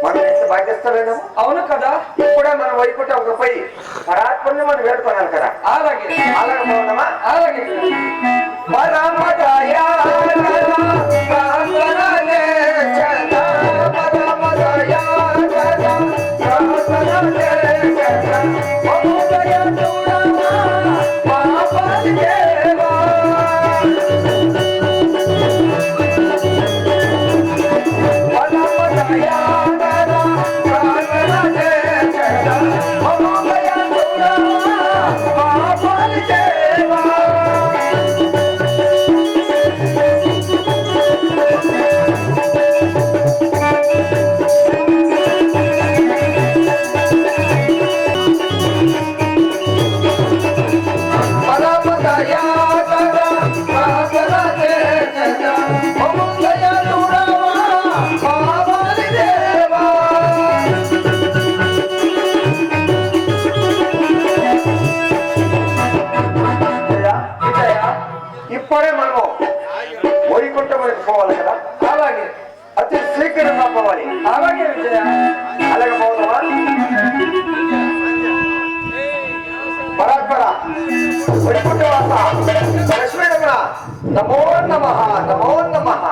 మనం ఎంత బాధ్యస్తలేము. అవును కదా. ఇప్పుడే మనం వైకుంఠం పోయి పరాత్మని మనం వేడుకున్నాను కదా. అలాగే అలాగే పోదామా? అలాగే ఇప్పుడే మనము వైకుంఠంలోకి పోవాలి కదా. అలాగే అతి శీఘ్రంగా పోవాలి. అలాగే విజయ. అలాగే పోదామా? పరాత్పర వైకుంఠవాస లక్ష్మీరమణ నమో నమః నమో నమః.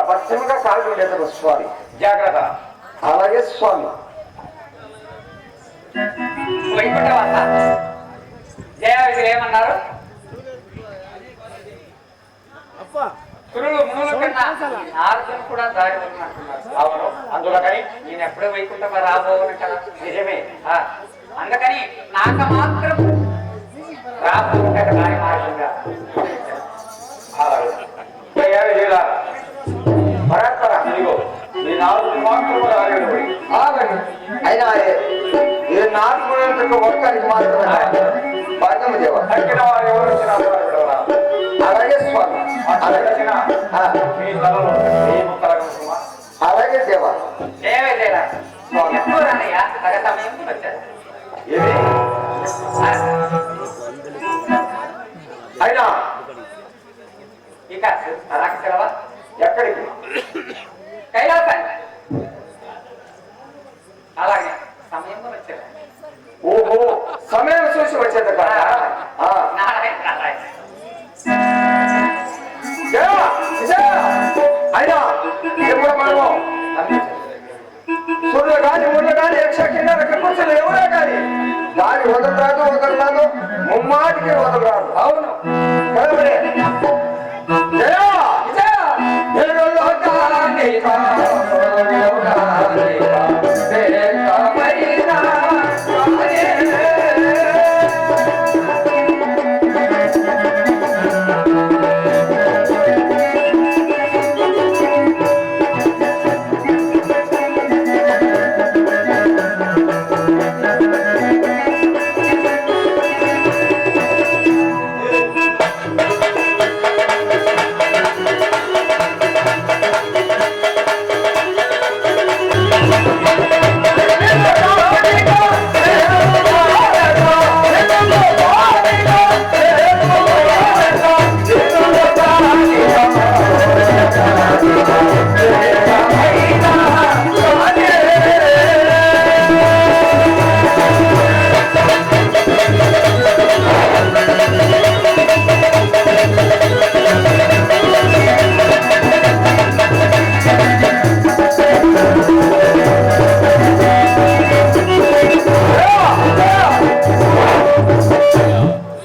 పశ్చిమగా కాలు లేదు స్వామి. జాగ్రత్త. అలాగే స్వామి. వైకుంఠవాస జయ ఏమన్నారు? సురులు మునుల కన్నా నారదులు కూడా దారి ఉన్నట్టున్నారు. అవును, అందుకని నేను ఎప్పుడూ వైకుంఠం రాబోను కదా. నిజమే. అందుకని నాకు మాత్రం రాబోను కదా దారి మార్గంగా. పరాత్పర నీ నాలుగు మాత్రమే రాగలడు. అయినా ఈ నాలుగు ఒక్కరికి మాత్రమే భాగ్యం దేవ. తగ్గిన వారు ఎవరు వచ్చినా అలాగే స్వామి. అలాగే దేవ. దేవేదేరా ఎప్పుడు రానయ్యా తగ సమయం వచ్చారు. అయినా ఇక నాకు సెలవా? ఎక్కడికి? కైలాసాన్ని. అలాగే సమయంలో వచ్చారు. ఓహో, సమయం చూసి వచ్చేది కదా. అయినా ఎప్పుడు మనము సూర్యులు కానీ ముళ్ళు కానీ యక్ష కిన్నర కూర్చొని ఎవరే కానీ దాన్ని వదలరాదు ముమ్మాటికి వదలరాదు. అవును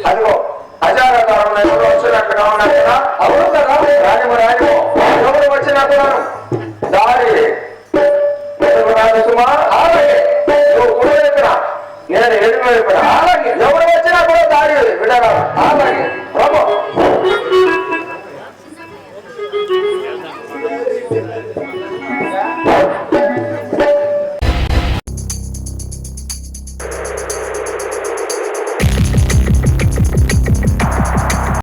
అదిగో అజారకారం ఎవరు వచ్చినట్టుగా ఉన్నారు కదా. అవును కదా, రాజము రాజము ఎవరు వచ్చినా కూడా దారి సుమా. అలాగే నువ్వు కుడి వైపున, నేను ఎడుగు వైపున. అలాగే ఎవరు వచ్చినా కూడా దారి విడరా. అలాగే ప్రభు